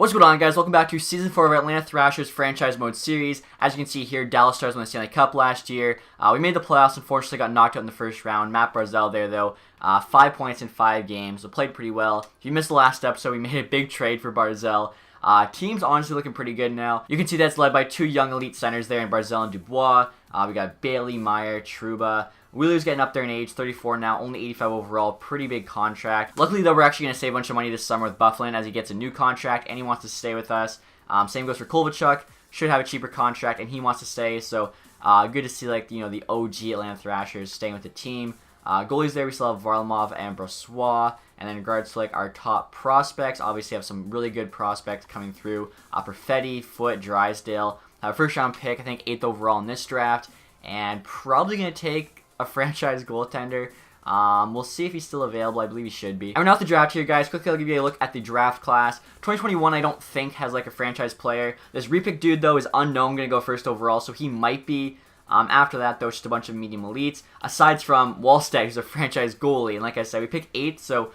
What's going on, guys? Welcome back to Season 4 of Atlanta Thrashers Franchise Mode Series. As you can see here, Dallas Stars won the Stanley Cup last year. We made the playoffs, unfortunately got knocked out in the first round. Matt Barzal there, though. 5 points in 5 games, so played pretty well. If you missed the last episode, we made a big trade for Barzal. Team's honestly looking pretty good now. You can see that's led by 2 young elite centers there in Barzal and Dubois. We got Bailey, Meyer, Trouba. Wheeler's getting up there in age, 34 now, only 85 overall, pretty big contract. Luckily, though, we're actually going to save a bunch of money this summer with Bufflin as he gets a new contract and he wants to stay with us. Same goes for Kovalchuk, should have a cheaper contract and he wants to stay, so good to see, like, the OG Atlanta Thrashers staying with the team. Goalies there, we still have Varlamov and Brossois, and then in regards to, like, our top prospects, obviously have some really good prospects coming through. Perfetti, Foote, Drysdale, first round pick, I think 8th overall in this draft, and probably going to take a franchise goaltender. We'll see if he's still available. I believe he should be. And we're now at the draft here, guys. Quickly, I'll give you a look at the draft class. 2021, I don't think has like a franchise player. This repick dude, though, is unknown. Going to go first overall, so he might be. After that, though, just a bunch of medium elites. Aside from Wallstead, who's a franchise goalie. And like I said, we picked 8th, so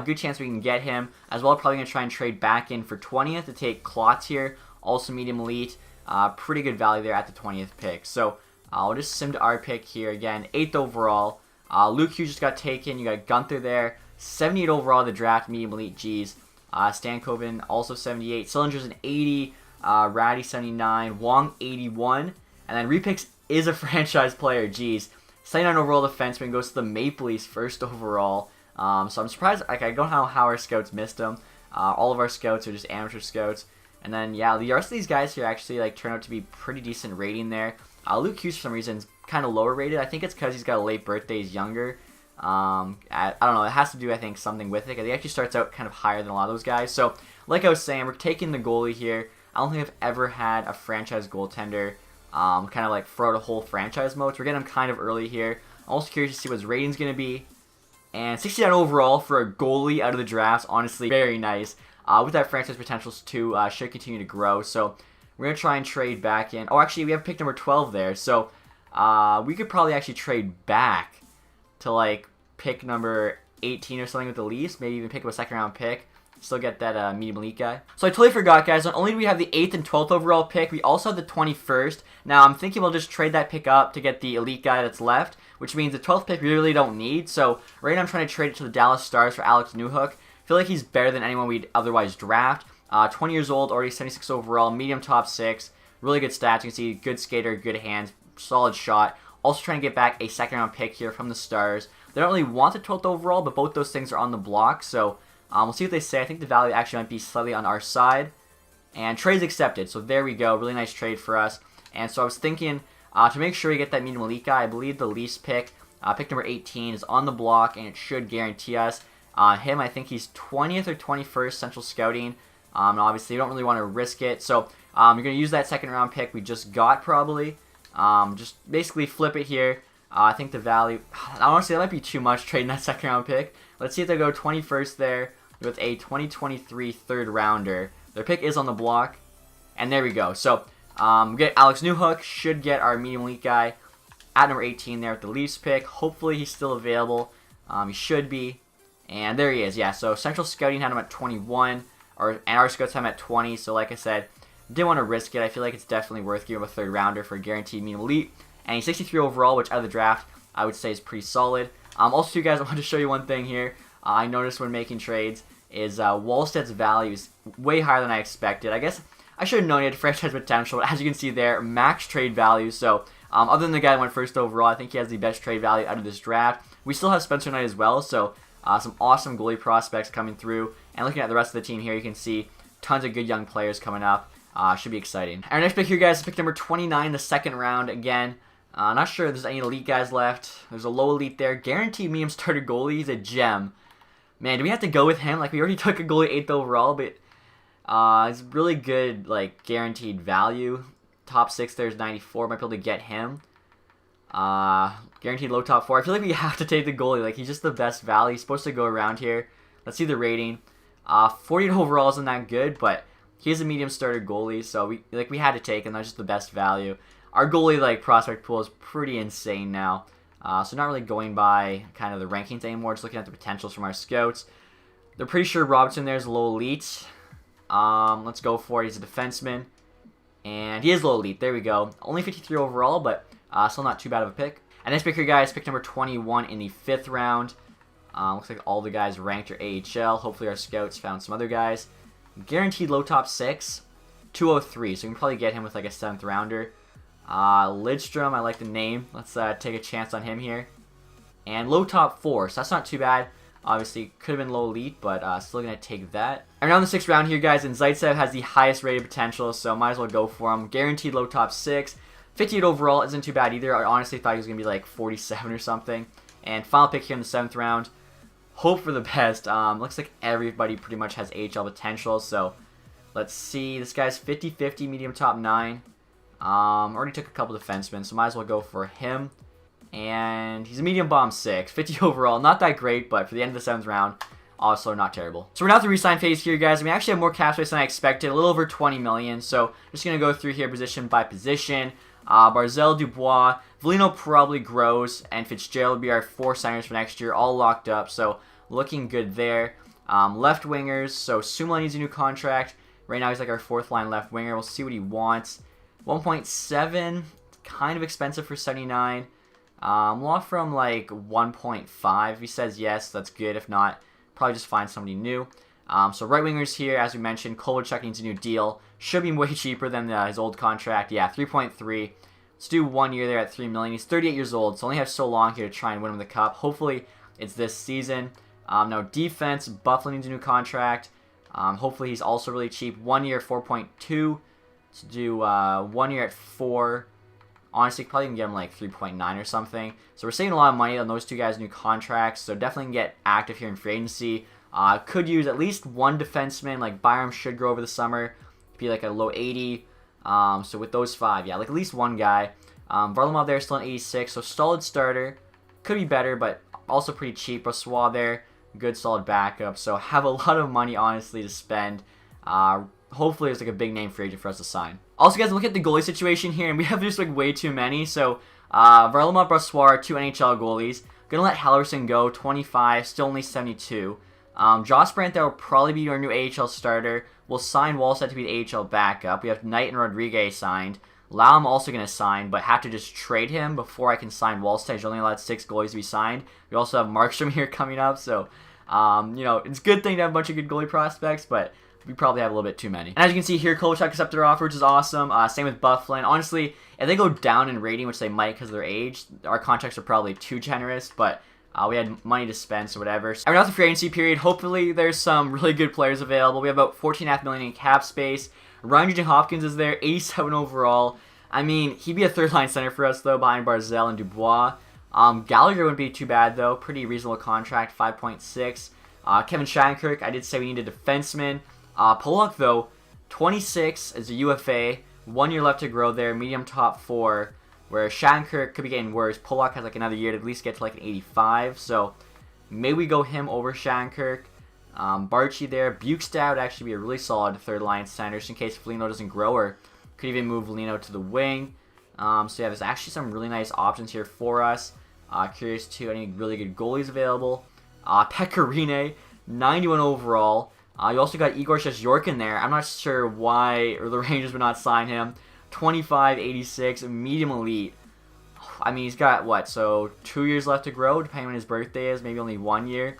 good chance we can get him. As well, probably going to try and trade back in for 20th to take Klotz here. Also medium elite. Pretty good value there at the 20th pick. So we'll just sim to our pick here again. 8th overall. Luke Hughes just got taken. You got Gunther there. 78 overall in the draft. Medium elite G's. Stankoven also 78. Sillinger's an 80. Ratty 79. Wong 81. And then repicks is a franchise player. G's. 79 overall defenseman goes to the Maple Leafs first overall. So I'm surprised. Like, I don't know how our scouts missed him. All of our scouts are just amateur scouts. And then, yeah, the rest of these guys here actually like turn out to be pretty decent rating there. Luke Hughes, for some reason, is kind of lower rated. I think it's because he's got a late birthday. He's younger. I don't know. It has to do, I think, something with it. He actually starts out kind of higher than a lot of those guys. So, like I was saying, we're taking the goalie here. I don't think I've ever had a franchise goaltender kind of like throw out a whole franchise mode. So we're getting him kind of early here. I'm also curious to see what his rating's going to be. And 69 overall for a goalie out of the drafts. Honestly, very nice. With that franchise potential too, should continue to grow. So we're going to try and trade back in. Oh, actually, we have pick number 12 there. So we could probably actually trade back to like pick number 18 or something with the Leafs. Maybe even pick up a second round pick. Still get that medium elite guy. So I totally forgot, guys. Not only do we have the 8th and 12th overall pick, we also have the 21st. Now I'm thinking we'll just trade that pick up to get the elite guy that's left, which means the 12th pick we really don't need. So right now I'm trying to trade it to the Dallas Stars for Alex Newhook. I feel like he's better than anyone we'd otherwise draft. 20 years old, already 76 overall, medium top 6. Really good stats. You can see good skater, good hands, solid shot. Also trying to get back a second round pick here from the Stars. They don't really want the 12th overall, but both those things are on the block. So we'll see what they say. I think the value actually might be slightly on our side. And trade's accepted. So there we go. Really nice trade for us. And so I was thinking to make sure we get that medium elite guy, I believe the Leafs pick, pick number 18, is on the block and it should guarantee us. Him, I think he's 20th or 21st Central Scouting. And obviously, you don't really want to risk it. So you're going to use that second round pick we just got probably. Just basically flip it here. I think the value, honestly, that might be too much trading that second round pick. Let's see if they go 21st there with a 2023 third rounder. Their pick is on the block. And there we go. So we get Alex Newhook. Should get our medium elite guy at number 18 there with the Leafs pick. Hopefully he's still available. He should be. And there he is. Yeah, so Central Scouting had him at 21. And our scouts have him at 20. So like I said, didn't want to risk it. I feel like it's definitely worth giving him a third rounder for a guaranteed medium elite. And he's 63 overall, which out of the draft, I would say is pretty solid. Also, you guys, I want to show you one thing here. I noticed when making trades is Wallstead's value is way higher than I expected. I guess I should have known he had franchise potential. As you can see there, max trade value. So other than the guy that went first overall, I think he has the best trade value out of this draft. We still have Spencer Knight as well, so some awesome goalie prospects coming through. And looking at the rest of the team here, you can see tons of good young players coming up. Should be exciting. Our next pick here, guys, is pick number 29, the second round. Again, not sure if there's any elite guys left. There's a low elite there. Guaranteed medium starter goalie. He's a gem. Man, do we have to go with him? Like, we already took a goalie 8th overall, but it's really good, like, guaranteed value. Top 6 there's 94. Might be able to get him. Guaranteed low top 4. I feel like we have to take the goalie. Like, he's just the best value. He's supposed to go around here. Let's see the rating. 48 overall isn't that good, but he is a medium starter goalie, so we had to take him. That's just the best value. Our goalie like prospect pool is pretty insane now. So not really going by kind of the rankings anymore, just looking at the potentials from our scouts. They're pretty sure Robertson there is low elite. Let's go for it. He's a defenseman. And he is low elite. There we go. Only 53 overall, but still not too bad of a pick. And next pick here, guys, pick number 21 in the 5th round. Looks like all the guys ranked are AHL. Hopefully our scouts found some other guys. Guaranteed low top 6. 203, so we can probably get him with like a 7th rounder. Lidstrom, I like the name. Let's take a chance on him here. And low top 4, so that's not too bad. Obviously, could have been low elite, but still going to take that. And around the 6th round here, guys, and Zaitsev has the highest rated potential, so might as well go for him. Guaranteed low top 6. 58 overall isn't too bad either. I honestly thought he was going to be like 47 or something. And final pick here in the 7th round. Hope for the best. Looks like everybody pretty much has AHL potential, so let's see. This guy's 50-50, medium top 9. Already took a couple defensemen, so might as well go for him. And he's a medium bomb 6. 50 overall, not that great, but for the end of the 7th round, also not terrible. So we're now at the re-sign phase here, guys. We actually have more cap space than I expected, a little over 20 million. So just going to go through here position by position. Barzal, Dubois, Velino probably grows, and Fitzgerald will be our 4 centers for next year, all locked up. So looking good there. Left wingers, so Sumla needs a new contract. Right now he's like our 4th line left winger. We'll see what he wants. 1.7, kind of expensive for 79. Loft from like 1.5. If he says yes, that's good. If not, probably just find somebody new. So right wingers here, as we mentioned, Kovalchuk needs a new deal. Should be way cheaper than his old contract. Yeah, 3.3. Let's do 1 year there at 3 million. He's 38 years old, so only have so long here to try and win him the cup. Hopefully, it's this season. Now defense, Buffalo needs a new contract. Hopefully, he's also really cheap. 1 year, 4.2. Let's do 1 year at 4. Honestly, probably can get him like 3.9 or something. So we're saving a lot of money on those 2 guys' new contracts. So definitely can get active here in free agency. Could use at least 1 defenseman. Like Byram should grow over the summer. Be like a low 80. So with those 5, yeah, like at least 1 guy. Varlamov there still an 86. So solid starter. Could be better, but also pretty cheap. Brossois there. Good solid backup. So have a lot of money, honestly, to spend. Hopefully it's like a big name free agent for us to sign. Also, guys, look at the goalie situation here, and we have just like way too many. So Varlamov, Brossois, 2 NHL goalies. Gonna let Halverson go, 25, still only 72. Josh Brandt, that will probably be our new AHL starter. We'll sign Wallstedt to be the AHL backup. We have Knight and Rodriguez signed. Lau I'm also going to sign, but have to just trade him before I can sign Wallstedt. He's only allowed 6 goalies to be signed. We also have Markstrom here coming up, so you know, it's a good thing to have a bunch of good goalie prospects, but we probably have a little bit too many. And as you can see here, Kovalchuk accepted our offer, which is awesome. Same with Bufflin. Honestly, if they go down in rating, which they might because of their age, our contracts are probably too generous, but we had money to spend, so whatever. And we're now at the free agency period. Hopefully, there's some really good players available. We have about $14.5 million in cap space. Ryan Nugent Hopkins is there, 87 overall. I mean, he'd be a 3rd-line center for us, though, behind Barzal and Dubois. Gallagher wouldn't be too bad, though. Pretty reasonable contract, 5.6. Kevin Shattenkirk, I did say we need a defenseman. Pollock, though, 26 is a UFA. 1 year left to grow there, medium top 4. Where Shattenkirk could be getting worse. Pollock has like another year to at least get to like an 85. So maybe we go him over Shattenkirk. Barchi there. Bukestad would actually be a really solid 3rd-line center just in case Foligno doesn't grow, or could even move Foligno to the wing. So yeah, there's actually some really nice options here for us. Curious to any really good goalies available. Pecorine, 91 overall. You also got Igor Shestyorkin there. I'm not sure why or the Rangers would not sign him. 25, 86, medium elite. I mean, he's got, what, so 2 years left to grow, depending on when his birthday is, maybe only 1 year.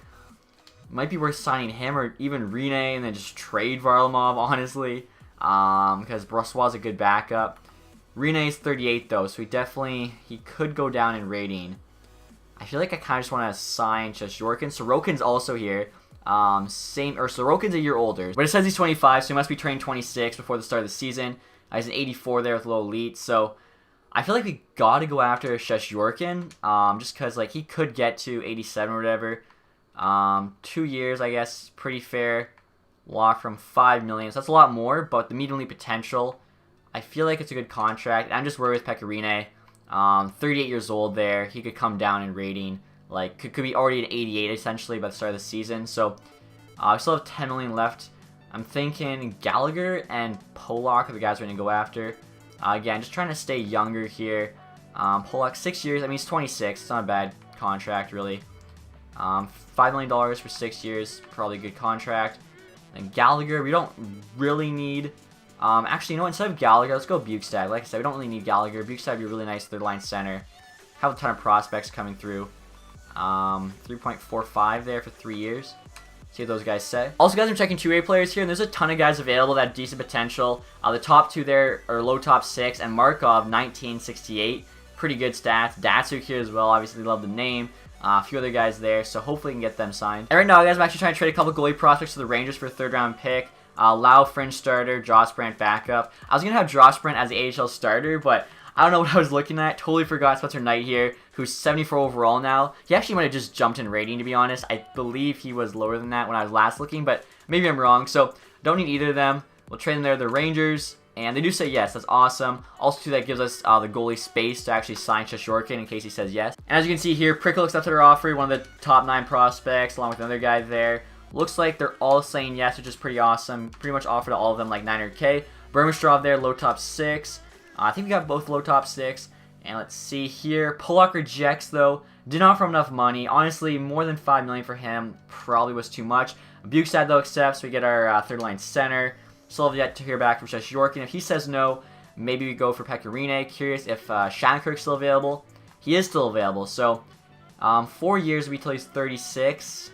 Might be worth signing him or even Rene and then just trade Varlamov, honestly, because Brossois is a good backup. Rene's 38, though, so he could go down in rating. I feel like I kind of just want to sign Shestyorkin. Sorokin's also here. Sorokin's a year older, but it says he's 25, so he must be trained 26 before the start of the season. He's an 84 there with low elite, so I feel like we got to go after Shestyorkin, just because like he could get to 87 or whatever. 2 years, I guess, pretty fair. Lock from 5 million, so that's a lot more, but the medium elite potential, I feel like it's a good contract. I'm just worried with Pecorine. 38 years old there, he could come down in rating, like could be already an 88 essentially by the start of the season. So we still have 10 million left. I'm thinking Gallagher and Pollock are the guys we're going to go after. Again, just trying to stay younger here. Pollock, 6 years. I mean, he's 26. It's not a bad contract, really. $5 million for 6 years. Probably a good contract. And Gallagher, we don't really need. Actually, you know what? Instead of Gallagher, let's go Bukestad. Like I said, we don't really need Gallagher. Bukestad would be a really nice third line center. Have a ton of prospects coming through. 3.45 there for 3 years. See what those guys say. Also, guys, I'm checking 2A players here, and there's a ton of guys available that have decent potential. The top 2 there are low top 6, and Markov, 1968. Pretty good stats. Datsuk here as well. Obviously, love the name. A few other guys there, so hopefully we can get them signed. And right now, guys, I'm actually trying to trade a couple goalie prospects to the Rangers for a 3rd round pick. Lau fringe starter, Josh Brandt backup. I was going to have Josh Brandt as the AHL starter, but I don't know what I was looking at. Totally forgot Spencer Knight here, who's 74 overall now. He actually might have just jumped in rating, to be honest. I believe he was lower than that when I was last looking, but maybe I'm wrong. So don't need either of them. We'll trade them there, the Rangers, and they do say yes. That's awesome. Also, too, that gives us the goalie space to actually sign Shashorkin in case he says yes. And as you can see here, Prickle accepted our offer, one of the top 9 prospects, along with another guy there. Looks like they're all saying yes, which is pretty awesome. Pretty much offered to all of them like 900K. Burmistrov there, low top 6. I think we got both low top 6. And let's see here. Pollock rejects, though. Didn't offer him enough money. Honestly, more than $5 million for him probably was too much. Bukestad, though, accepts. We get our 3rd line center. Still have yet to hear back from Shashorkin. If he says no, maybe we go for Pecorine. Curious if Shattenkirk's still available. He is still available. So, 4 years we till he's 36.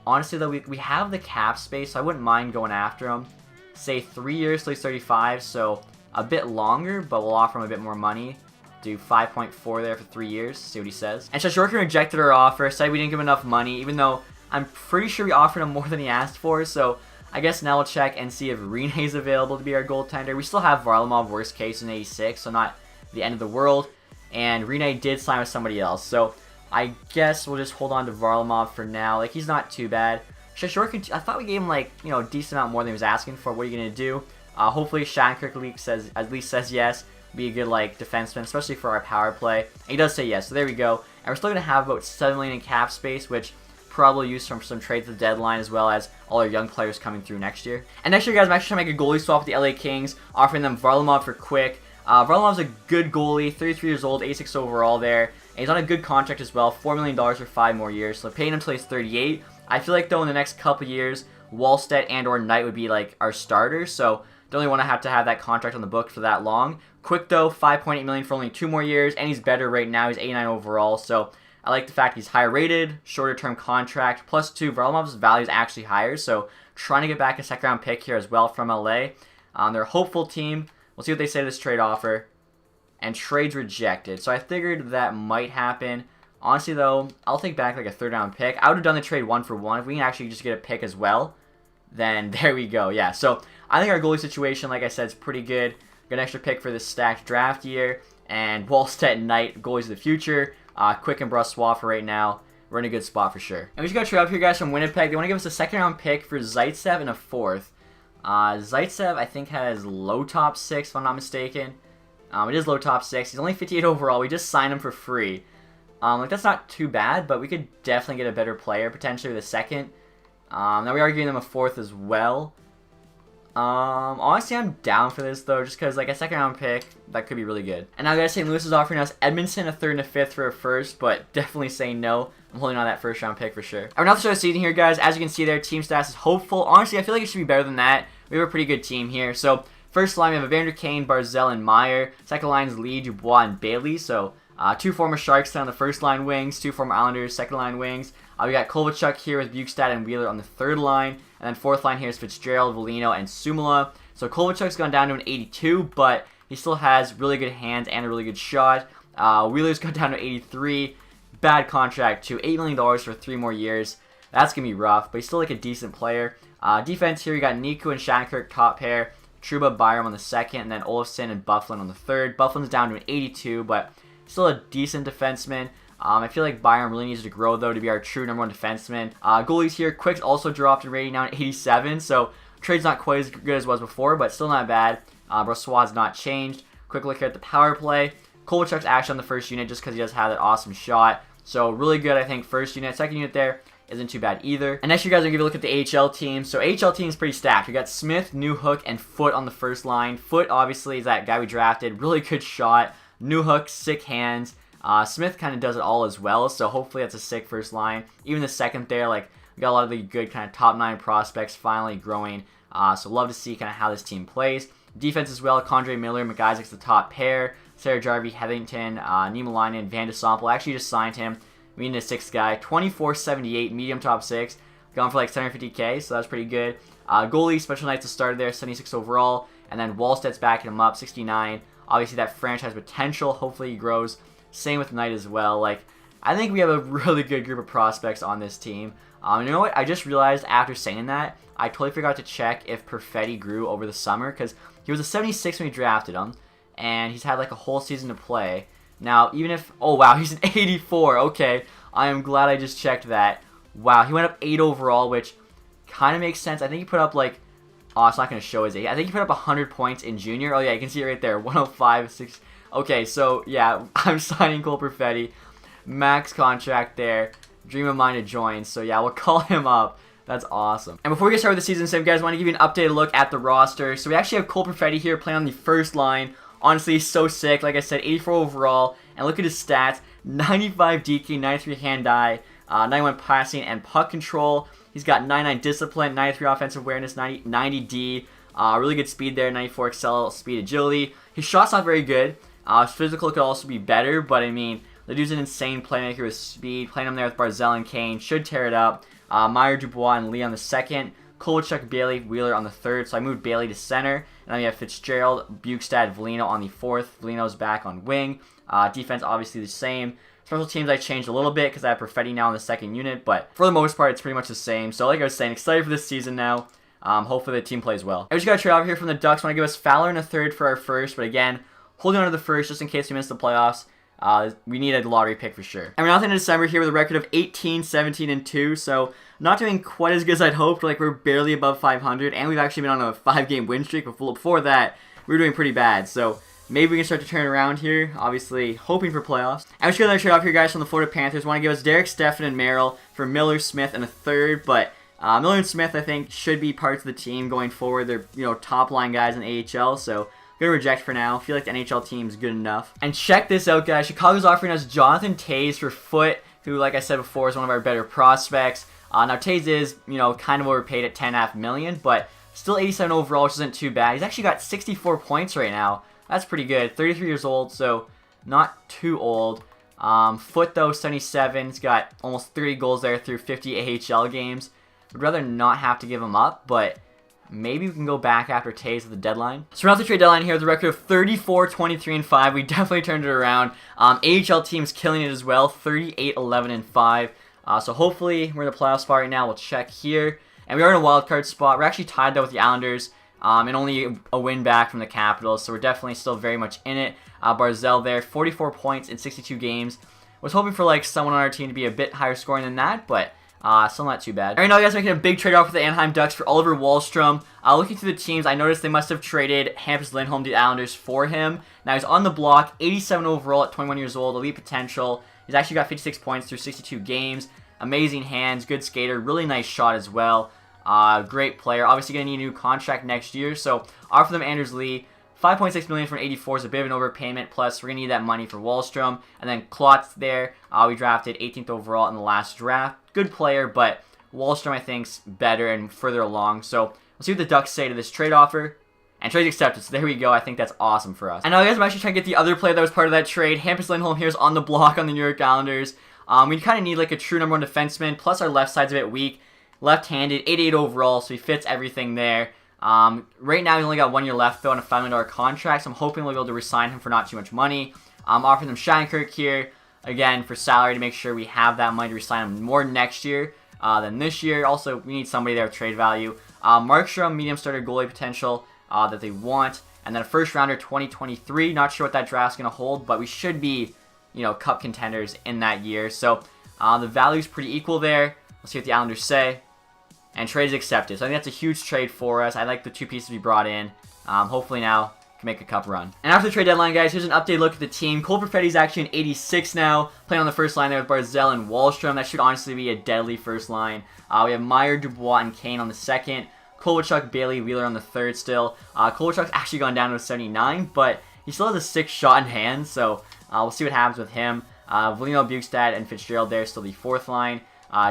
Honestly, though, we have the cap space, so I wouldn't mind going after him. Say 3 years till he's 35, so a bit longer, but we'll offer him a bit more money. Do 5.4 there for 3 years, see what he says. And Shashorkin rejected our offer, said we didn't give him enough money, even though I'm pretty sure we offered him more than he asked for, so I guess now we'll check and see if Rine's available to be our goaltender. We still have Varlamov, worst case, in 86, so not the end of the world. And Rine did sign with somebody else, so I guess we'll just hold on to Varlamov for now. Like, he's not too bad. Shashorkin, I thought we gave him, like, you know, a decent amount more than he was asking for. What are you going to do? Hopefully Shattenkirk at least says yes. Be a good, like, defenseman, especially for our power play. And he does say yes, so there we go. And we're still going to have about $7 million in cap space, which probably use from some trades at the deadline, as well as all our young players coming through next year. And next year, guys, I'm actually trying to make a goalie swap with the LA Kings, offering them Varlamov for Quick. Varlamov's a good goalie, 33 years old, 86 overall there. And he's on a good contract as well, $4 million for 5 more years. So paying him until he's 38. I feel like, though, in the next couple years, Wallstedt and or Knight would be, like, our starters. So don't really want to have that contract on the book for that long. Quick, though, $5.8 million for only 2 more years. And he's better right now. He's 89 overall. So I like the fact he's higher rated, shorter term contract. Plus, 2, Varlamov's value is actually higher. So trying to get back a 2nd round pick here as well from LA. They're a hopeful team. We'll see what they say to this trade offer. And trades rejected. So I figured that might happen. Honestly, though, I'll take back like a 3rd round pick. I would have done the trade 1-for-1. If we can actually just get a pick as well, then there we go. Yeah, so I think our goalie situation, like I said, is pretty good. Got an extra pick for this stacked draft year. And Wallstedt and Knight, goalies of the future. Quick and Brossois for right now. We're in a good spot for sure. And we just got a trade up here, guys, from Winnipeg. They want to give us a 2nd round pick for Zaitsev and a 4th. Zaitsev, I think, has low top 6, if I'm not mistaken. It is low top 6. He's only 58 overall. We just signed him for free. Like, that's not too bad, but we could definitely get a better player, potentially with a 2nd. Now we are giving them a 4th as well. Honestly, I'm down for this, though, just because, like, a 2nd round pick, that could be really good. And now, guys, St. Louis is offering us Edmondson, a 3rd and a 5th for a 1st, but definitely saying no. I'm holding on that 1st round pick for sure. And we're not the start of the season here, guys. As you can see there, team stats is hopeful. Honestly, I feel like it should be better than that. We have a pretty good team here. So, first line, we have Evander Kane, Barzell, and Meyer. Second line is Lee, Dubois, and Bailey. So, 2 former Sharks on the 1st line wings, 2 former Islanders 2nd line wings. We got Kovalchuk here with Bukestad and Wheeler on the 3rd line. And then 4th line here is Fitzgerald, Volino, and Sumala. So Kovalchuk's gone down to an 82, but he still has really good hands and a really good shot. Wheeler's gone down to 83. Bad contract to $8 million for 3 more years. That's going to be rough, but he's still like a decent player. Defense here, you got Niku and Shattenkirk top pair. Trouba, Byram on the 2nd, and then Olofsson and Bufflin on the 3rd. Bufflin's down to an 82, but still a decent defenseman. I feel like Byram really needs to grow, though, to be our true #1 defenseman. Goalies here, Quick's also dropped in rating now at 87, so trade's not quite as good as it was before, but still not bad. Brossois has not changed. Quick look here at the power play. Kovalchuk's actually on the 1st unit just because he does have that awesome shot. So really good, I think, 1st unit. 2nd unit there isn't too bad either. And next, you guys are going to give a look at the AHL team. So AHL team is pretty stacked. We got Smith, Newhook, and Foote on the 1st line. Foote, obviously, is that guy we drafted. Really good shot. Newhook, sick hands. Smith kind of does it all as well, so hopefully that's a sick 1st line. Even the 2nd there, like, We got a lot of the good kind of top 9 prospects finally growing. So love to see kind of how this team plays. Defense as well, Condre Miller, McIsaac's the top pair. Sarah Jarvie, Hetherington, Niemelainen, Van de Sompel. I actually just signed him. We need a 6th guy. 24.78, medium top 6. Gone for like 750k, so that's pretty good. Goalie, Special Knights to start there, 76 overall. And then Wallstedt's backing him up, 69. Obviously, that franchise potential. Hopefully, he grows. Same with Knight as well. Like, I think we have a really good group of prospects on this team. You know what? I just realized after saying that, I totally forgot to check if Perfetti grew over the summer because he was a 76 when we drafted him, and he's had like a whole season to play. Now, even if... Oh, wow, he's an 84. Okay, I am glad I just checked that. Wow, he went up 8 overall, which kind of makes sense. I think he put up like... Oh, it's not going to show his 8. I think he put up 100 points in junior. Oh, yeah, you can see it right there. 105, 6... Okay, so, yeah, I'm signing Cole Perfetti. Max contract there. Dream of mine to join. So, yeah, we'll call him up. That's awesome. And before we get started with the season sim, guys, I want to give you an updated look at the roster. So we actually have Cole Perfetti here playing on the first line. Honestly, he's so sick. Like I said, 84 overall. And look at his stats. 95 DK, 93 hand-eye, 91 passing and puck control. He's got 99 discipline, 93 offensive awareness, 90 D. Really good speed there, 94 excel speed agility. His shot's not very good. His physical could also be better, but I mean, the dude's an insane playmaker with speed. Playing him there with Barzal and Kane should tear it up. Meyer, Dubois, and Lee on the second. Kovalchuk, Bailey, Wheeler on the third. So I moved Bailey to center. And then we have Fitzgerald, Bukestad, Velino on the fourth. Velino's back on wing. Defense obviously the same. Special teams I changed a little bit because I have Perfetti now in the second unit. But for the most part, it's pretty much the same. So like I was saying, excited for this season now. Hopefully the team plays well. I just got to trade over here from the Ducks. Want to give us Fowler in a third for our first. But again, holding on to the first just in case we miss the playoffs. We need a lottery pick for sure. And we're now in December here with a record of 18, 17, and 2. So not doing quite as good as I'd hoped. Like we're barely above 500. And we've actually been on a 5-game win streak. Before that, we were doing pretty bad. So maybe we can start to turn around here. Obviously, hoping for playoffs. I'm just going to trade off here, guys, from the Florida Panthers. Want to give us Derek, Steffen, and Merrill for Miller, Smith, and a third. But Miller and Smith, I think, should be parts of the team going forward. They're, top line guys in AHL. So gonna reject for now. Feel like the NHL team's good enough. And check this out, guys. Chicago's offering us Jonathan Toews for Foot, who, like I said before, is one of our better prospects. Now Toews is, kind of overpaid at $10.5 million, but still 87 overall, which isn't too bad. He's actually got 64 points right now. That's pretty good. 33 years old, so not too old. Foot though, 77. He's got almost 30 goals there through 50 AHL games. Would rather not have to give him up, but maybe we can go back after Toews at the deadline. So we're at the trade deadline here with a record of 34, 23, and 5. We definitely turned it around. AHL team's killing it as well, 38, 11, and 5. So hopefully we're in the playoff spot right now. We'll check here. And we are in a wild card spot. We're actually tied though with the Islanders. And only a win back from the Capitals. So we're definitely still very much in it. Barzal there, 44 points in 62 games. Was hoping for like someone on our team to be a bit higher scoring than that, but still not too bad. Alright, now guys, making a big trade off with the Anaheim Ducks for Oliver Wahlstrom. Looking through the teams, I noticed they must have traded Hampus Lindholm to the Islanders for him. Now he's on the block, 87 overall at 21 years old, elite potential. He's actually got 56 points through 62 games. Amazing hands, good skater, really nice shot as well. Great player. Obviously going to need a new contract next year, so offer them Anders Lee. $5.6 million for an 84 is a bit of an overpayment. Plus, we're going to need that money for Wahlstrom. And then Klotz there. We drafted 18th overall in the last draft. Good player, but Wahlstrom, I think, is better and further along. So, we'll see what the Ducks say to this trade offer. And trade's accepted, so there we go. I think that's awesome for us. And now, guys, I'm actually trying to get the other player that was part of that trade. Hampus Lindholm here is on the block on the New York Islanders. We kind of need like a true number 1 defenseman. Plus, our left side's a bit weak. Left-handed, 88 overall, so he fits everything there. Right now, he's only got 1 year left, though, on a $5 million contract, so I'm hoping we'll be able to re-sign him for not too much money. Offering them Shattenkirk here, again, for salary to make sure we have that money to re-sign him more next year than this year. Also, we need somebody there with trade value. Markstrom, medium starter goalie potential that they want. And then a first-rounder 2023. Not sure what that draft's going to hold, but we should be, cup contenders in that year. So, the value's pretty equal there. Let's see what the Islanders say. And trade is accepted. So I think that's a huge trade for us. I like the 2 pieces we brought in. Hopefully now can make a cup run. And after the trade deadline, guys, here's an updated look at the team. Cole Perfetti's actually an 86 now, playing on the first line there with Barzal and Wahlstrom. That should honestly be a deadly first line. We have Meyer, Dubois, and Kane on the second. Kovalchuk, Bailey, Wheeler on the third still. Kovalchuk's actually gone down to a 79, but he still has a 6 shot in hand, so we'll see what happens with him. Velino, Bukestad, and Fitzgerald there, still the fourth line.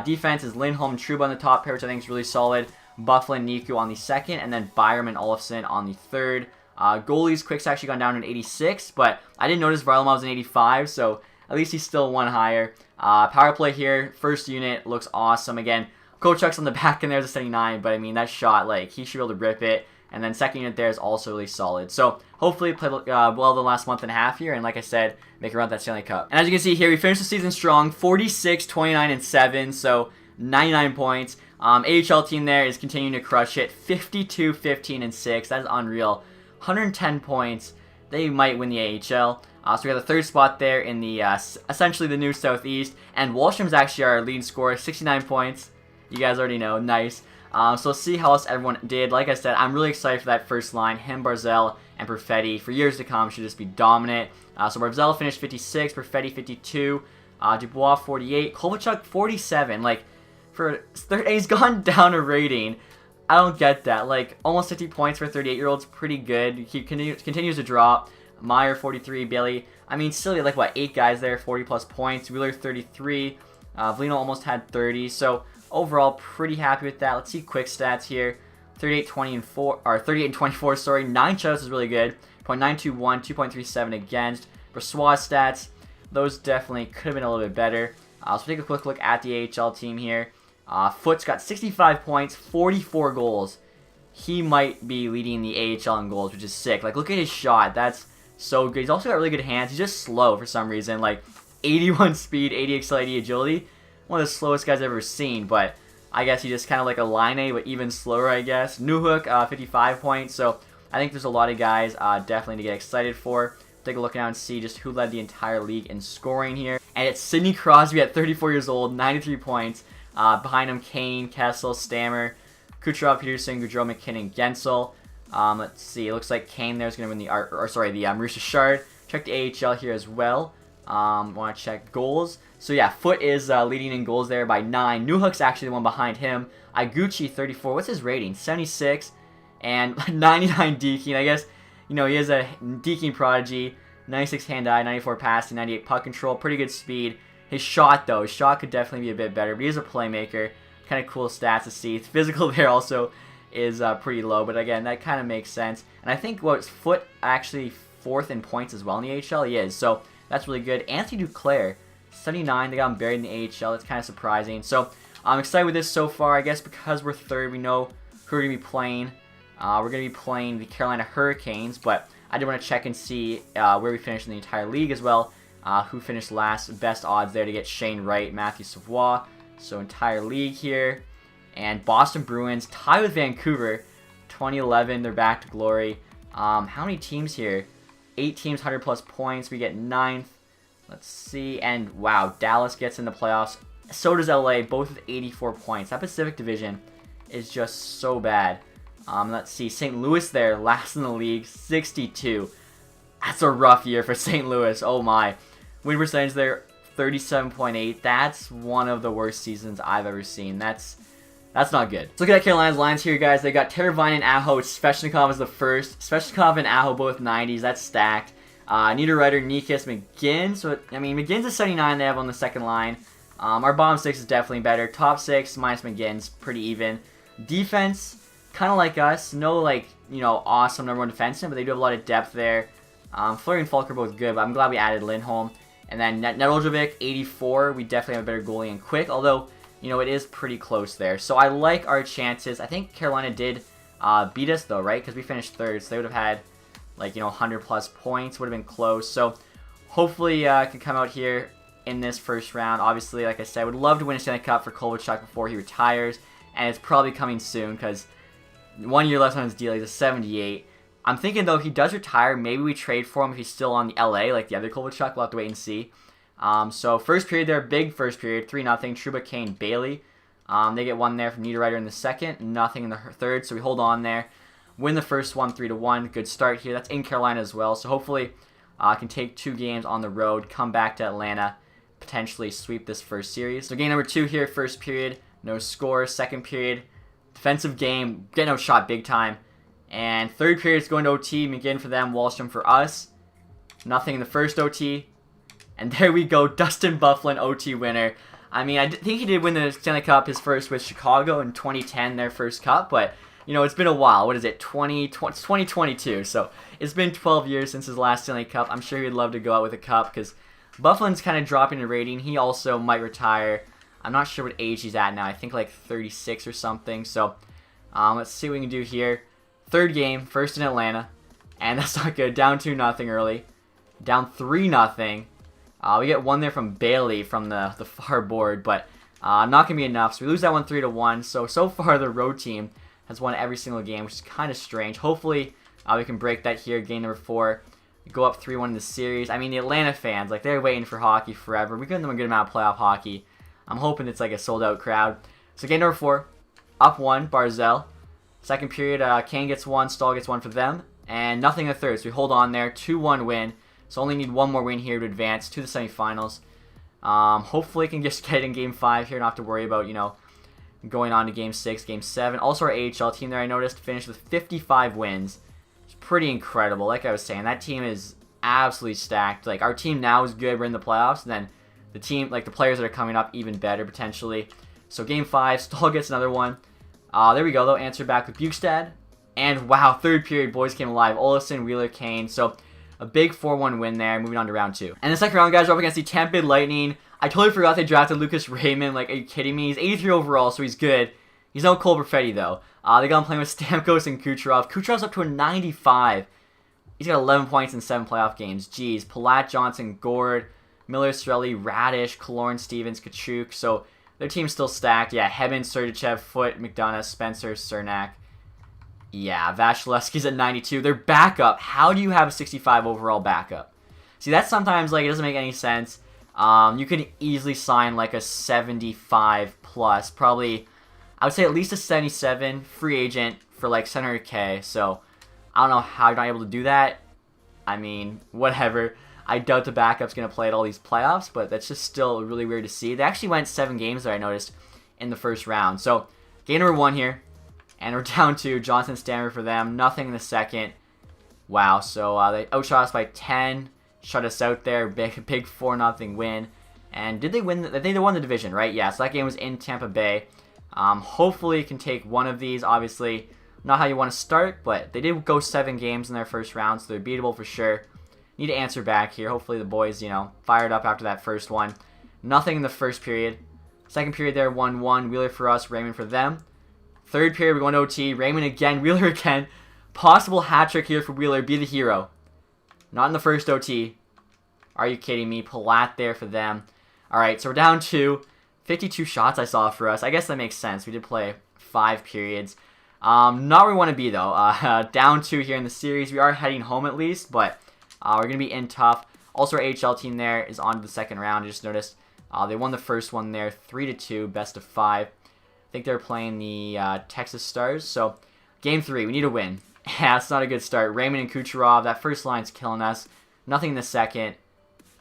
Defense is Lindholm and Trouba on the top pair, which I think is really solid. Bufflin, Niku on the second, and then Byram and Olofsson on the third. Goalies, Quick's actually gone down to an 86, but I didn't notice Varlamov's an 85, so at least he's still one higher. Power play here, first unit, looks awesome. Again, Kochuk's on the back and there's a 79, but I mean, that shot, like, he should be able to rip it. And then second unit there is also really solid. So hopefully play well the last month and a half here, and like I said, make a run at that Stanley Cup. And as you can see here, we finished the season strong, 46, 29, and 7, so 99 points. AHL team there is continuing to crush it, 52, 15, and 6. That is unreal. 110 points. They might win the AHL. So we got the third spot there in the essentially the new Southeast. And Wallstrom's actually our lead scorer, 69 points. You guys already know, nice. So let's see how else everyone did. Like I said, I'm really excited for that first line. Him, Barzal, and Perfetti for years to come should just be dominant. So Barzal finished 56, Perfetti 52, Dubois 48, Kovalchuk 47. Like, for third, he's gone down a rating. I don't get that. Like, almost 50 points for a 38-year-old is pretty good. He continues to drop. Meyer 43, Bailey. I mean, still like what, 8 guys there, 40 plus points. Wheeler 33. Vlino almost had 30. So overall, pretty happy with that. Let's see quick stats here. 38, 20, and 4, or 38 and 24. Sorry, 9 shutouts is really good. .921, 2.37 against. Brossois stats, those definitely could have been a little bit better. So take a quick look at the AHL team here. Foot's got 65 points, 44 goals. He might be leading the AHL in goals, which is sick. Like, look at his shot. That's so good. He's also got really good hands. He's just slow for some reason. Like, 81 speed, 80 excel, 80 agility. One of the slowest guys I've ever seen, but I guess he's just kind of like a line A, but even slower, I guess. Newhook, 55 points. So I think there's a lot of guys definitely to get excited for. Take a look now and see just who led the entire league in scoring here. And it's Sidney Crosby at 34 years old, 93 points. Behind him, Kane, Kessel, Stammer, Kucherov, Peterson, Gaudreau, McKinnon, Gensel. Let's see. It looks like Kane there is going to win the Maurice Richard. Check the AHL here as well. Want to check goals. So yeah, Foot is leading in goals there by 9. Newhook's actually the one behind him. Iguchi 34. What's his rating? 76 and 99 deking. I guess he is a deking prodigy. 96 hand-eye, 94 passing, 98 puck control. Pretty good speed. His shot though, could definitely be a bit better. But he's a playmaker. Kind of cool stats to see. Physical there also is pretty low, but again, that kind of makes sense. And I think Foot actually 4th in points as well in the AHL. He is, so that's really good. Anthony Duclair, 79. They got him buried in the AHL. That's kind of surprising. So I'm excited with this so far. I guess because we're third, we know who we're going to be playing. We're going to be playing the Carolina Hurricanes, but I did want to check and see where we finished in the entire league as well. Who finished last? Best odds there to get Shane Wright, Matthew Savoie. So entire league here. And Boston Bruins tied with Vancouver. 2011, they're back to glory. How many teams here? 8 teams, 100 plus points. We get 9th. Let's see. And wow, Dallas gets in the playoffs. So does LA, both with 84 points. That Pacific Division is just so bad. Let's see. St. Louis there, last in the league, 62. That's a rough year for St. Louis. Oh my. Win percentage there, 37.8. That's one of the worst seasons I've ever seen. That's not good. Let's look at Carolina's lines here, guys. They got Teravainen and Aho. Svechnikov is the first. Svechnikov and Aho both 90s. That's stacked. Niederreiter, Nikas, McGinn. So, I mean, McGinn's a 79 they have on the second line. Our bottom 6 is definitely better. Top 6 minus McGinn's pretty even. Defense, kind of like us. No, awesome number 1 defenseman, but they do have a lot of depth there. Fleury and Falk are both good, but I'm glad we added Lindholm. And then Nedeljkovic, 84. We definitely have a better goalie and Quick, although, it is pretty close there. So I like our chances. I think Carolina did beat us, though, right? Because we finished 3rd, so they would have had, 100 plus points. Would have been close. So hopefully can come out here in this first round. Obviously, like I said, I would love to win a Stanley Cup for Kovalchuk before he retires. And it's probably coming soon because 1 year left on his deal. He's a 78. I'm thinking, though, if he does retire, maybe we trade for him if he's still on the LA, like the other Kovalchuk. We'll have to wait and see. So first period there, big first period, 3-0. Trouba, Kane, Bailey. They get 1 there from Niederreiter in the second, nothing in the third, so we hold on there. Win the first one, 3-1. Good start here. That's in Carolina as well, so hopefully I can take 2 games on the road, come back to Atlanta, potentially sweep this first series. So game number 2 here, first period, no score. Second period, defensive game, getting outshot big time. And third period is going to OT. McGinn for them, Wallstrom for us. Nothing in the first OT. And there we go, Dustin Byfuglien OT winner. I mean, I think he did win the Stanley Cup, his first with Chicago in 2010, their first cup, but, you know, it's been a while. What is it, 2022, so it's been 12 years since his last Stanley Cup. I'm sure he'd love to go out with a cup, because Byfuglien's kind of dropping in rating. He also might retire. I'm not sure what age he's at now. I think like 36 or something, so let's see what we can do here. Third game, first in Atlanta, and that's not good. Down 2-0 early. Down 3-0. We get one there from Bailey from the far board, but not going to be enough. So we lose that one 3-1. So far the road team has won every single game, which is kind of strange. Hopefully we can break that here. Game number 4. Go up 3-1 in the series. I mean, the Atlanta fans, like, they're waiting for hockey forever. We give them a good amount of playoff hockey. I'm hoping it's like a sold-out crowd. So game number 4. Up 1, Barzal. Second period, Kane gets 1, Stahl gets 1 for them. And nothing in the third. So we hold on there. 2-1 win. So only need one more win here to advance to the semifinals. Hopefully can just get in Game 5 here. Not have to worry about, you know, going on to Game 6, Game 7. Also our AHL team there, I noticed, finished with 55 wins. It's pretty incredible. Like I was saying, that team is absolutely stacked. Like, our team now is good. We're in the playoffs. And then the team, like the players that are coming up, even better potentially. So Game 5, Stahl gets another one. There we go, though. Answer back with Bukestad. And wow, third period, boys came alive. Olofsson, Wheeler, Kane. So a big 4-1 win there, moving on to round 2. And the second round, guys, we're up against the Tampa Bay Lightning. I totally forgot they drafted Lucas Raymond. Like, are you kidding me? He's 83 overall, so he's good. He's no Cole Perfetti, though. They got him playing with Stamkos and Kucherov. Kucherov's up to a 95. He's got 11 points in 7 playoff games. Jeez. Palat, Johnson, Gord, Miller, Cirelli, Radish, Killorn, Stevens, Kachuk. So their team's still stacked. Yeah, Hebban, Sergachev, Foote, McDonough, Spencer, Cernak. Yeah, Vasilevsky's at 92. Their backup. How do you have a 65 overall backup? See, that's sometimes, like, it doesn't make any sense. You can easily sign, like, a 75 plus. Probably, I would say at least a 77 free agent for, like, 700K. So, I don't know how you're not able to do that. I mean, whatever. I doubt the backup's going to play at all these playoffs, but that's just still really weird to see. They actually went 7 games there, I noticed, in the first round. So, game number 1 here. And we're down to Johnson Stammer for them. Nothing in the second. Wow. So they outshot us by 10. Shut us out there. Big 4-0 win. And did they win? I think they won the division, right? Yeah. So that game was in Tampa Bay. Hopefully you can take one of these. Obviously, not how you want to start, but they did go 7 games in their first round, so they're beatable for sure. Need to answer back here. Hopefully the boys, you know, fired up after that first one. Nothing in the first period. Second period there, 1-1. Wheeler for us, Raymond for them. Third period, we're going to OT. Raymond again, Wheeler again. Possible hat trick here for Wheeler. Be the hero. Not in the first OT. Are you kidding me? Palat there for them. Alright, so we're down 2. 52 shots I saw for us. I guess that makes sense. We did play 5 periods. Not where we want to be, though. Down 2 here in the series. We are heading home at least, but we're going to be in tough. Also, our AHL team there is on to the second round. I just noticed they won the first one there. 3-2, best of 5. I think they're playing the Texas Stars. So, game 3, we need a win. Yeah, it's not a good start. Raymond and Kucherov, that first line's killing us. Nothing in the second.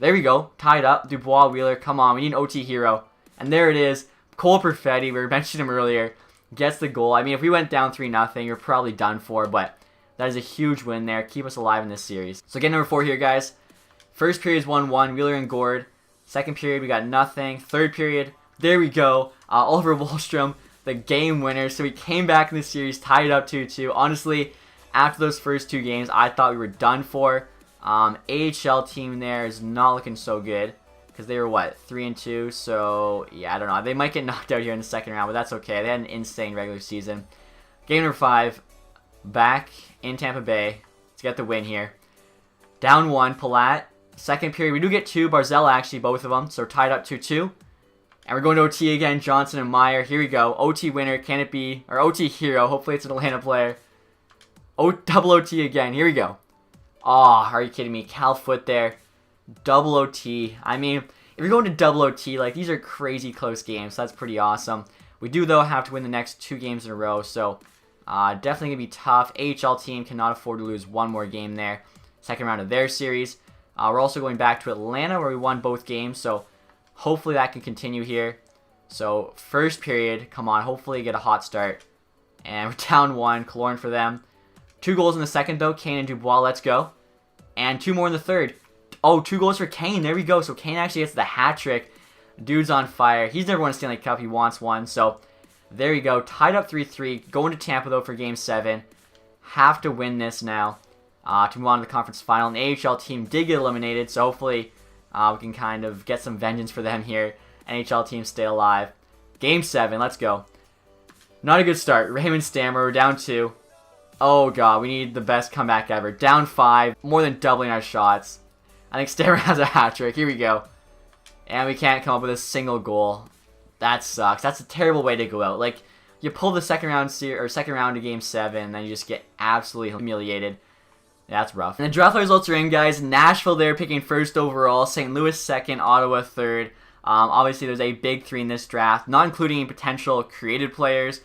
There we go. Tied up. Dubois, Wheeler, come on. We need an OT hero. And there it is. Cole Perfetti, we were mentioning him earlier, gets the goal. I mean, if we went down 3-0, you're probably done for, but that is a huge win there. Keep us alive in this series. So, game number 4 here, guys. First period is 1-1. Wheeler and Gord. Second period, we got nothing. Third period, there we go. Oliver Wahlstrom, the game winner. So we came back in the series, tied it up 2-2. Honestly, after those first 2 games, I thought we were done for. AHL team there is not looking so good because they were, what, 3-2? So, yeah, I don't know. They might get knocked out here in the second round, but that's okay. They had an insane regular season. Game number 5, back in Tampa Bay. Let's get the win here. Down 1, Palat. Second period, we do get 2. Barzal, actually, both of them. So we're tied up 2-2. And we're going to OT again, Johnson and Meyer. Here we go. OT winner, can it be? Or OT hero. Hopefully it's an Atlanta player. Double OT again. Here we go. Oh, are you kidding me? Cal Foote there. Double OT. I mean, if you're going to double OT, like, these are crazy close games. So that's pretty awesome. We do, though, have to win the next 2 games in a row. So, definitely going to be tough. AHL team cannot afford to lose one more game there. Second round of their series. We're also going back to Atlanta where we won both games. So, hopefully that can continue here. So, first period, come on, hopefully get a hot start. And we're down 1, Killorn for them. 2 goals in the second, though, Kane and Dubois, let's go. And 2 more in the third. Oh, 2 goals for Kane, there we go. So, Kane actually gets the hat trick. Dude's on fire. He's never won a Stanley Cup. He wants one. So there you go. Tied up 3-3. Going to Tampa, though, for Game 7. Have to win this now to move on to the conference final. And the AHL team did get eliminated, so hopefully we can kind of get some vengeance for them here. NHL team stay alive. Game 7. Let's go. Not a good start. Raymond Stammer. We're down 2. Oh, God. We need the best comeback ever. Down 5. More than doubling our shots. I think Stammer has a hat trick. Here we go. And we can't come up with a single goal. That sucks. That's a terrible way to go out. Like, you pull the second round of Game 7, and then you just get absolutely humiliated. Yeah, that's rough. And the draft results are in, guys. Nashville, they're picking first overall. St. Louis second. Ottawa third. Obviously, there's a big 3 in this draft, not including potential created players.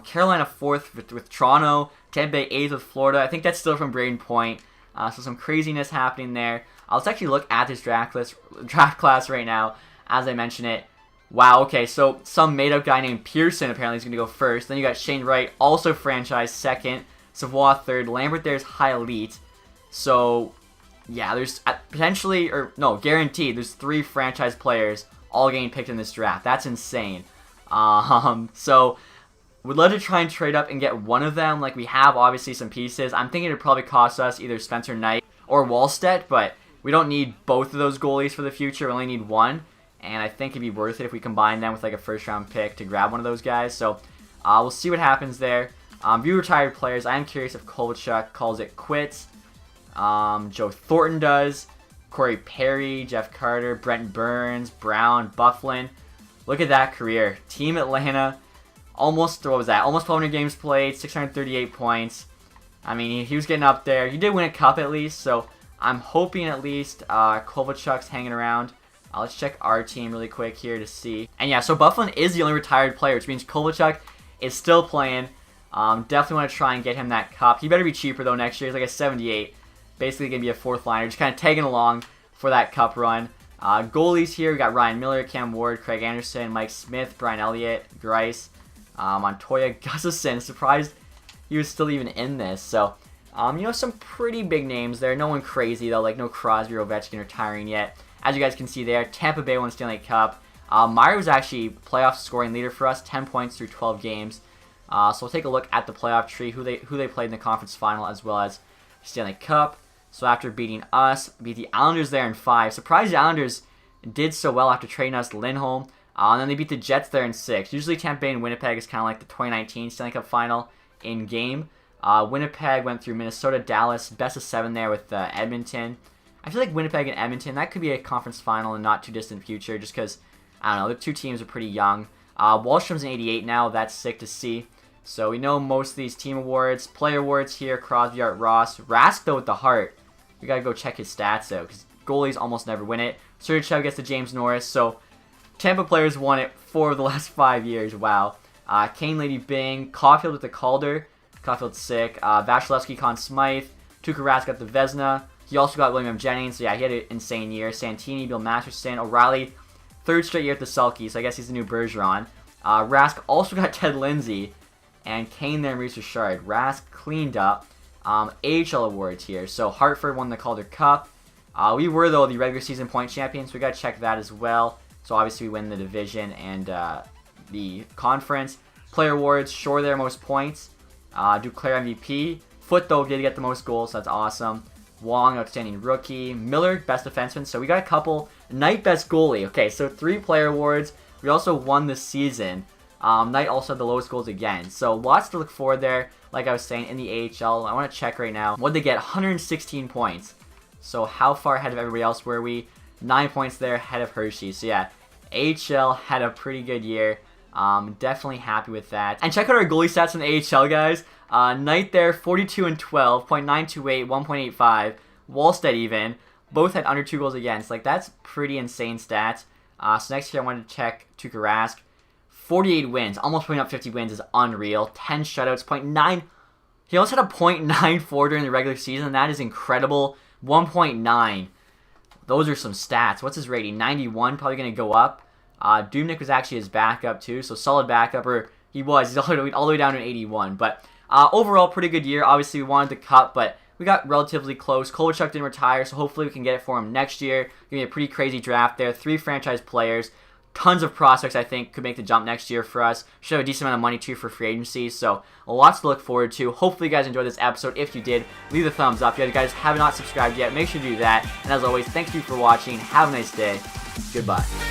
Carolina fourth with Toronto. Tampa Bay 8th with Florida. I think that's still from Braden Point. So some craziness happening there. Let's actually look at this draft class right now as I mention it. Wow, okay, so some made-up guy named Pearson apparently is going to go first. Then you got Shane Wright, also franchise second. Savoie third. Lambert there's high elite. So, yeah, there's potentially, or no, guaranteed, there's 3 franchise players all getting picked in this draft. That's insane. So, would love to try and trade up and get one of them. Like, we have obviously some pieces. I'm thinking it'd probably cost us either Spencer Knight or Wallstedt, but we don't need both of those goalies for the future. We only need one. And I think it'd be worth it if we combine them with like a first-round pick to grab one of those guys. So we'll see what happens there. View retired players. I am curious if Kovalchuk calls it quits. Joe Thornton does. Corey Perry, Jeff Carter, Brent Burns, Brown, Bufflin. Look at that career. Team Atlanta. Almost, what was that? Almost 1,200 games played, 638 points. I mean, he was getting up there. He did win a cup at least, so I'm hoping at least Kovalchuk's hanging around. Let's check our team really quick here to see. And yeah, so Bufflin is the only retired player, which means Kovalchuk is still playing. Definitely want to try and get him that cup. He better be cheaper, though, next year. He's like a 78. Basically going to be a 4th liner. Just kind of tagging along for that cup run. Goalies here, we got Ryan Miller, Cam Ward, Craig Anderson, Mike Smith, Brian Elliott, Grice, Montoya, Gustafson. Surprised he was still even in this. So, you know, some pretty big names there. No one crazy, though. Like, no Crosby or Ovechkin retiring yet. As you guys can see there, Tampa Bay won Stanley Cup. Meyer was actually playoff scoring leader for us, 10 points through 12 games. So we'll take a look at the playoff tree, who they played in the conference final, as well as Stanley Cup. So after beating us, beat the Islanders there in 5. Surprised the Islanders did so well after trading us Lindholm. And then they beat the Jets there in 6. Usually Tampa Bay and Winnipeg is kind of like the 2019 Stanley Cup final in game. Winnipeg went through Minnesota, Dallas, best of 7 there with Edmonton. I feel like Winnipeg and Edmonton, that could be a conference final in not too distant future, just because, I don't know, the 2 teams are pretty young. Wallstrom's an 88 now. That's sick to see. So we know most of these team awards. Player awards here, Crosby, Art, Ross. Rask, though, with the heart. We got to go check his stats, though, because goalies almost never win it. Sergachev gets to James Norris. So Tampa players won it 4 of the last 5 years. Wow. Kane, Lady Bing. Caulfield with the Calder. Caulfield's sick. Vasilevsky, Conn Smythe. Tuukka Rask got the Vezina. He also got William Jennings, so yeah, he had an insane year. Santini, Bill Masterson, O'Reilly, 3rd straight year at the Selke, so I guess he's the new Bergeron. Rask also got Ted Lindsay, and Kane there and Maurice Richard. Rask cleaned up. AHL awards here, so Hartford won the Calder Cup. We were, though, the regular season point champions, so we got to check that as well. So obviously we win the division and the conference. Player awards, Shore there, most points. Duclair MVP. Foot, though, did get the most goals, so that's awesome. Wong, outstanding rookie. Miller, best defenseman. So we got a couple. Knight, best goalie. Okay, so 3 player awards. We also won this season. Knight also had the lowest goals again. So lots to look forward there. Like I was saying, in the AHL. I want to check right now. What'd they get? 116 points. So how far ahead of everybody else were we? 9 points there ahead of Hershey. So yeah, AHL had a pretty good year. Definitely happy with that. And check out our goalie stats in the AHL, guys. Knight there, 42 and 12, .928, 1.85. Wallstedt even. Both had under 2 goals against. Like, that's pretty insane stats. So next year I wanted to check Tuukka Rask. 48 wins. Almost putting up 50 wins is unreal. 10 shutouts, .9. He also had a .94 during the regular season. That is incredible. 1.9. Those are some stats. What's his rating? 91, probably going to go up. Dubnyk was actually his backup too, so solid backup, or he was. He's all the way down to 81. But overall, pretty good year. Obviously, we wanted the cup, but we got relatively close. Kovalchuk didn't retire, so hopefully we can get it for him next year. Going to be a pretty crazy draft there. 3 franchise players. Tons of prospects, I think, could make the jump next year for us. Should have a decent amount of money, too, for free agency. So, lots to look forward to. Hopefully, you guys enjoyed this episode. If you did, leave a thumbs up. If you guys have not subscribed yet, make sure to do that. And as always, thank you for watching. Have a nice day. Goodbye.